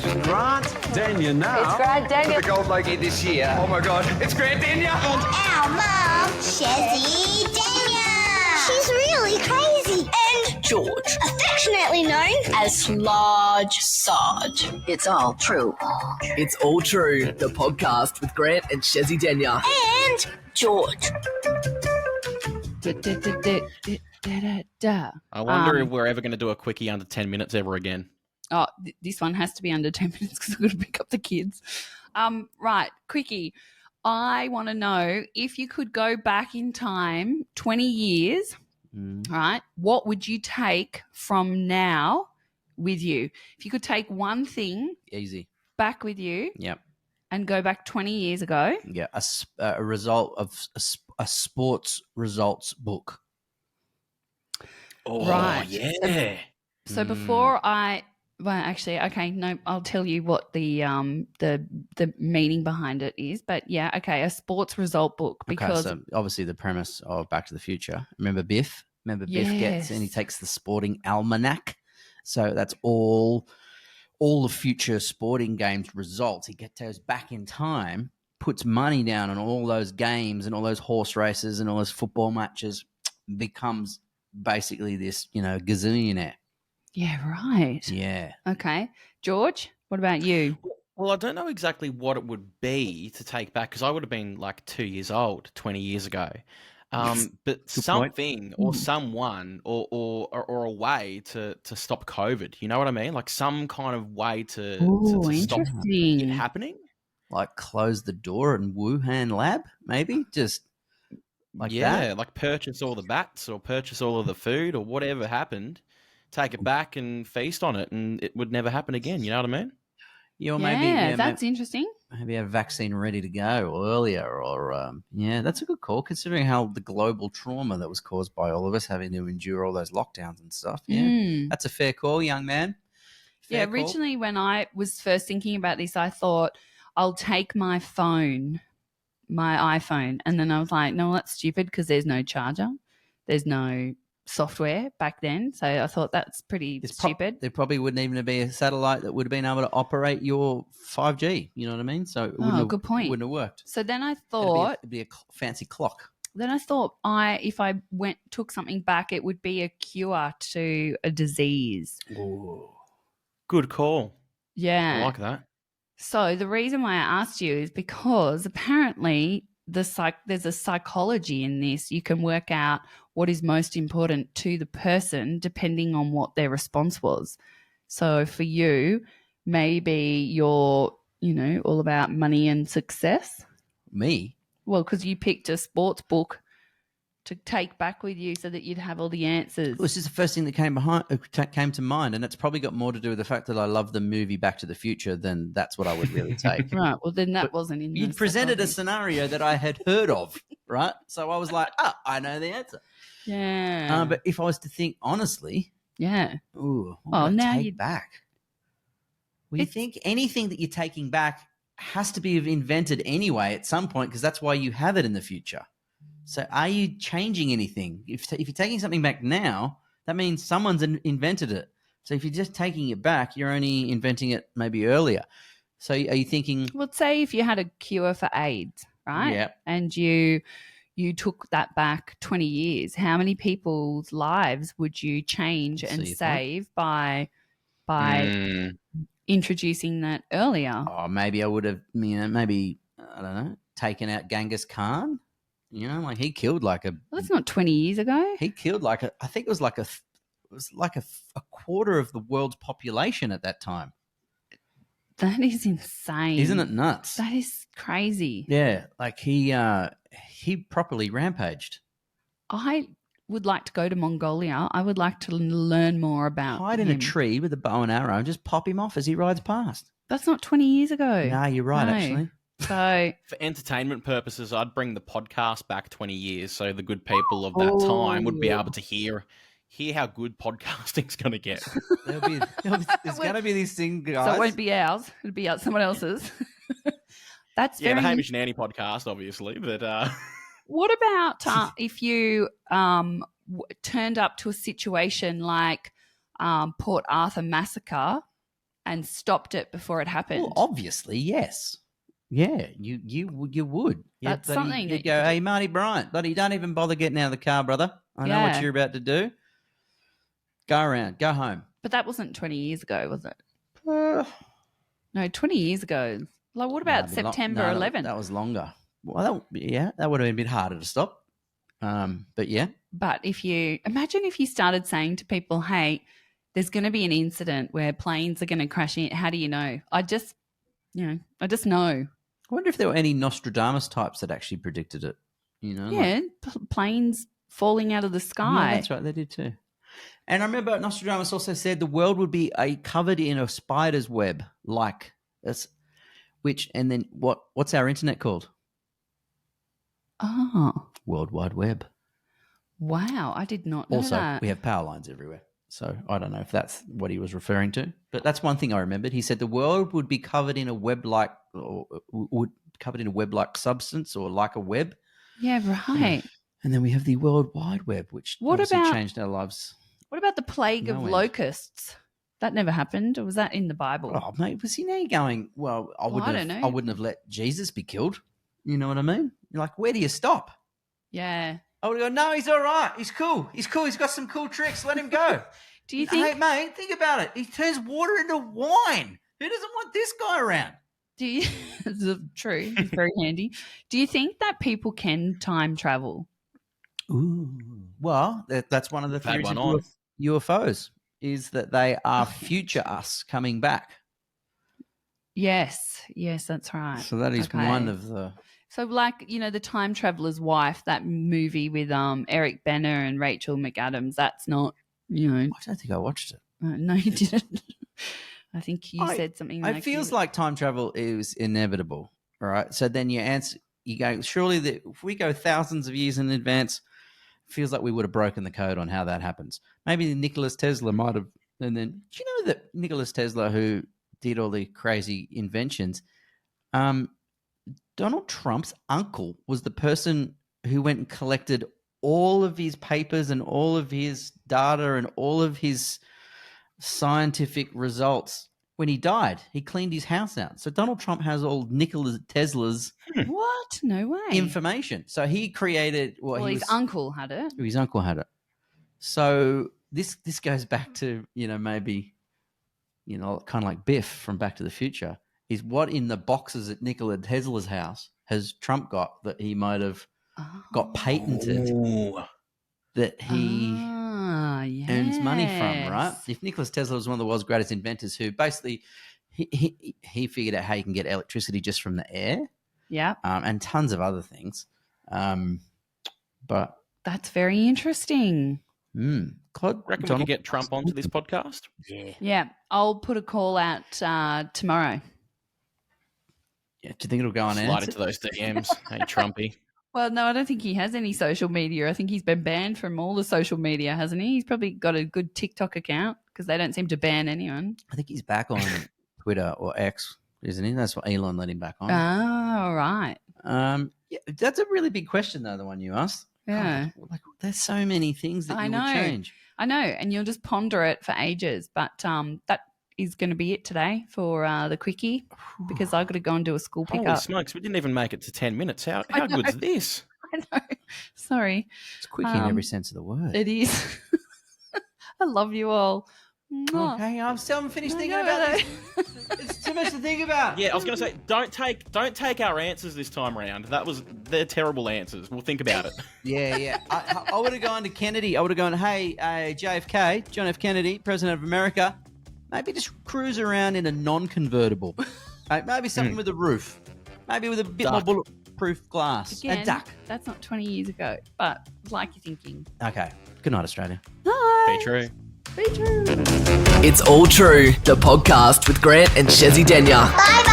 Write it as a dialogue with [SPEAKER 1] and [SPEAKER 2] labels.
[SPEAKER 1] Grant Daniel now.
[SPEAKER 2] It's Grant Daniel.
[SPEAKER 3] The gold logie this year. Oh my God, it's Grant Daniel.
[SPEAKER 4] And our mum, Shazzy Daniel. She's really crazy. And George, affectionately known
[SPEAKER 2] As Large Sarge.
[SPEAKER 5] It's all true.
[SPEAKER 6] It's All True, the podcast with Grant and Shazzy Denya.
[SPEAKER 4] and George.
[SPEAKER 7] I wonder if we're ever going to do a quickie under 10 minutes ever again.
[SPEAKER 8] Oh, this one has to be under 10 minutes because I've got to pick up the kids. Right, Quickie. I want to know if you could go back in time 20 years, right, what would you take from now with you? If you could take one thing
[SPEAKER 5] Easy.
[SPEAKER 8] back with you
[SPEAKER 5] Yep.
[SPEAKER 8] and go back 20 years ago.
[SPEAKER 5] Yeah. A result of a sports results book.
[SPEAKER 7] Oh,
[SPEAKER 8] Right.
[SPEAKER 7] yeah.
[SPEAKER 8] So before I'll tell you what the meaning behind it is. But yeah, okay, a sports result book because
[SPEAKER 5] so obviously the premise of Back to the Future. Remember Biff? Biff gets and he takes the sporting almanac. So that's all the future sporting games results. He goes back in time, puts money down on all those games and all those horse races and all those football matches, becomes basically this, gazillionaire.
[SPEAKER 8] yeah, right.
[SPEAKER 5] Yeah.
[SPEAKER 8] Okay, George, what about you?
[SPEAKER 7] Well, I don't know exactly what it would be to take back because I would have been like 2 years old 20 years ago. But something or someone or a way to stop COVID. You know what I mean? Like some kind of way to stop it
[SPEAKER 8] Interesting.
[SPEAKER 7] happening.
[SPEAKER 5] Like close the door in Wuhan lab, maybe? Just like that?
[SPEAKER 7] Like purchase all the bats or purchase all of the food or whatever happened, take it back and feast on it and it would never happen again. You know what I mean?
[SPEAKER 5] Yeah, or
[SPEAKER 8] That's interesting.
[SPEAKER 5] maybe a vaccine ready to go earlier or that's a good call considering how the global trauma that was caused by all of us having to endure all those lockdowns and stuff. Yeah, that's a fair call, young man. Fair call.
[SPEAKER 8] Originally when I was first thinking about this, I thought I'll take my phone, my iPhone, and then I was like, no, that's stupid because there's no charger. There's no software back then. So I thought that's pretty stupid.
[SPEAKER 5] There probably wouldn't even be a satellite that would have been able to operate your 5G. You know what I mean? So it wouldn't
[SPEAKER 8] good point.
[SPEAKER 5] Wouldn't have worked.
[SPEAKER 8] So then I thought
[SPEAKER 5] It'd be a fancy clock.
[SPEAKER 8] if I took something back, it would be a cure to a disease.
[SPEAKER 5] Ooh.
[SPEAKER 7] Good call.
[SPEAKER 8] Yeah.
[SPEAKER 7] I like that.
[SPEAKER 8] So the reason why I asked you is because apparently there's a psychology in this. You can work out what is most important to the person depending on what their response was. So for you, maybe you're, all about money and success.
[SPEAKER 5] Me?
[SPEAKER 8] Well, because you picked a sports book to take back with you so that you'd have all the answers.
[SPEAKER 5] This is the first thing that came to mind, and it's probably got more to do with the fact that I love the movie Back to the Future than that's what I would really take.
[SPEAKER 8] Right. Well, then that wasn't in.
[SPEAKER 5] You presented a scenario that I had heard of, right? So I was like, I know the answer.
[SPEAKER 8] Yeah.
[SPEAKER 5] But if I was to think honestly,
[SPEAKER 8] yeah.
[SPEAKER 5] ooh,
[SPEAKER 8] Well,
[SPEAKER 5] what would I
[SPEAKER 8] now
[SPEAKER 5] take back? Well, you think anything that you're taking back has to be invented anyway at some point because that's why you have it in the future. So are you changing anything? If you're taking something back now, that means someone's invented it. So if you're just taking it back, you're only inventing it maybe earlier. So are you thinking?
[SPEAKER 8] Well, say if you had a cure for AIDS, right?
[SPEAKER 5] Yeah.
[SPEAKER 8] And you took that back 20 years, how many people's lives would you change and save by introducing that earlier?
[SPEAKER 5] Oh, maybe I would have, maybe, I don't know, taken out Genghis Khan. Like he killed like a.
[SPEAKER 8] Well, that's not 20 years ago.
[SPEAKER 5] He killed like I think it was like a quarter of the world's population at that time.
[SPEAKER 8] That is insane.
[SPEAKER 5] Isn't it nuts?
[SPEAKER 8] That is crazy.
[SPEAKER 5] Yeah, like he properly rampaged.
[SPEAKER 8] I would like to go to Mongolia. I would like to learn more about
[SPEAKER 5] Hide in a tree with a bow and arrow and just pop him off as he rides past.
[SPEAKER 8] That's not 20 years ago.
[SPEAKER 5] No, you're right, actually.
[SPEAKER 8] So
[SPEAKER 7] for entertainment purposes, I'd bring the podcast back 20 years so the good people of that time would be able to hear how good podcasting's going to get.
[SPEAKER 5] There's going to be these things, guys.
[SPEAKER 8] So it won't be ours. It'll be someone else's. That's
[SPEAKER 7] the Hamish and Annie podcast, obviously. But
[SPEAKER 8] what about if you turned up to a situation like Port Arthur massacre and stopped it before it happened.
[SPEAKER 5] Well, obviously, yes. Yeah, you would.
[SPEAKER 8] That's
[SPEAKER 5] bloody,
[SPEAKER 8] something
[SPEAKER 5] you'd
[SPEAKER 8] that
[SPEAKER 5] go,
[SPEAKER 8] you
[SPEAKER 5] hey, Marty Bryant, bloody, don't even bother getting out of the car, brother. I know what
[SPEAKER 8] Yeah.
[SPEAKER 5] you're about to do. Go around, go home.
[SPEAKER 8] But that wasn't 20 years ago, was it?
[SPEAKER 5] Uh,
[SPEAKER 8] No, 20 years ago. Like, what about September 11th?
[SPEAKER 5] That was longer. Well, that would have been a bit harder to stop. But yeah.
[SPEAKER 8] But imagine if you started saying to people, hey, there's going to be an incident where planes are going to crash in. How do you know? I just know.
[SPEAKER 5] I wonder if there were any Nostradamus types that actually predicted it.
[SPEAKER 8] Yeah, planes falling out of the sky.
[SPEAKER 5] Yeah, that's right. They did too. And I remember Nostradamus also said the world would be covered in a spider's web, like this. And then what's our internet called?
[SPEAKER 8] Oh,
[SPEAKER 5] World Wide Web.
[SPEAKER 8] wow! I did not know
[SPEAKER 5] Also,
[SPEAKER 8] that.
[SPEAKER 5] we have power lines everywhere. So I don't know if that's what he was referring to, but that's one thing I remembered. He said the world would be covered in a web-like, substance or like a web.
[SPEAKER 8] Yeah, right.
[SPEAKER 5] And then we have the World Wide Web, which obviously changed our lives.
[SPEAKER 8] What about the plague of
[SPEAKER 5] No end.
[SPEAKER 8] Locusts? That never happened, or was that in the Bible?
[SPEAKER 5] Oh, mate, was he now going? Well, I
[SPEAKER 8] don't know.
[SPEAKER 5] I wouldn't have let Jesus be killed. You know what I mean? You're like, where do you stop?
[SPEAKER 8] Yeah.
[SPEAKER 5] I would go, no, he's all right. He's cool. He's got some cool tricks. Let him go.
[SPEAKER 8] Do you think?
[SPEAKER 5] Hey, mate, think about it. He turns water into wine. Who doesn't want this guy around?
[SPEAKER 8] Do you? True. It's very handy. Do you think that people can time travel?
[SPEAKER 5] Ooh. Well, that's one of the theories of UFOs, is that they are future us coming back.
[SPEAKER 8] Yes, that's right.
[SPEAKER 5] So that is one of the...
[SPEAKER 8] So like, the Time Traveler's Wife, that movie with Eric Banner and Rachel McAdams, that's not,
[SPEAKER 5] I don't think I watched it.
[SPEAKER 8] No, you didn't. I think you said something like...
[SPEAKER 5] It feels like time travel is inevitable, all right? So then you go, surely if we go thousands of years in advance, it feels like we would have broken the code on how that happens. Maybe Nikola Tesla might have... And then, do you know that Nikola Tesla, who did all the crazy inventions, Donald Trump's uncle was the person who went and collected all of his papers and all of his data and all of his scientific results when he died. He cleaned his house out. So Donald Trump has all Nikola Tesla's
[SPEAKER 8] What? No way.
[SPEAKER 5] information. So he created...
[SPEAKER 8] Well, his uncle had it.
[SPEAKER 5] His uncle had it. So this goes back to, maybe, kind of like Biff from Back to the Future, is what in the boxes at Nikola Tesla's house has Trump got that he might have got patented that he earns money from, right? If Nikola Tesla was one of the world's greatest inventors who basically he figured out how you can get electricity just from the air, and tons of other things. But
[SPEAKER 8] that's very interesting.
[SPEAKER 7] Reckon we can get Trump onto this podcast?
[SPEAKER 8] Yeah. I'll put a call out tomorrow.
[SPEAKER 5] Yeah, do you think it'll go on air?
[SPEAKER 7] Slide into those DMs. Hey, Trumpy.
[SPEAKER 8] Well, no, I don't think he has any social media. I think he's been banned from all the social media, hasn't he? He's probably got a good TikTok account because they don't seem to ban anyone.
[SPEAKER 5] I think he's back on Twitter or X, isn't he? That's what Elon let him back on.
[SPEAKER 8] Oh, right.
[SPEAKER 5] Yeah, that's a really big question, though, the one you asked.
[SPEAKER 8] Yeah.
[SPEAKER 5] God, like, there's so many things that would change.
[SPEAKER 8] I know, and you'll just ponder it for ages. But that is going to be it today for the Quickie because I've got to go and do a school pickup.
[SPEAKER 7] Holy smokes, we didn't even make it to 10 minutes. How good's this?
[SPEAKER 8] I know. Sorry.
[SPEAKER 5] It's Quickie in every sense of the word.
[SPEAKER 8] It is. I love you all.
[SPEAKER 5] Okay, I'm still haven't finished thinking about this. It's too much to think about.
[SPEAKER 7] Yeah, I was going to say, don't take our answers this time around. They're terrible answers. We'll think about it.
[SPEAKER 5] Yeah. I would have gone to Kennedy. I would have gone, hey, JFK, John F. Kennedy, President of America, maybe just cruise around in a non-convertible. Maybe something with a roof. Maybe with a bit more bulletproof glass.
[SPEAKER 8] Again,
[SPEAKER 5] a duck.
[SPEAKER 8] That's not 20 years ago, but like you're thinking.
[SPEAKER 5] Okay. Good night, Australia.
[SPEAKER 8] Bye.
[SPEAKER 7] Be true.
[SPEAKER 8] Be true.
[SPEAKER 6] It's All True, the podcast with Grant and Shezzy Denya.
[SPEAKER 4] Bye bye.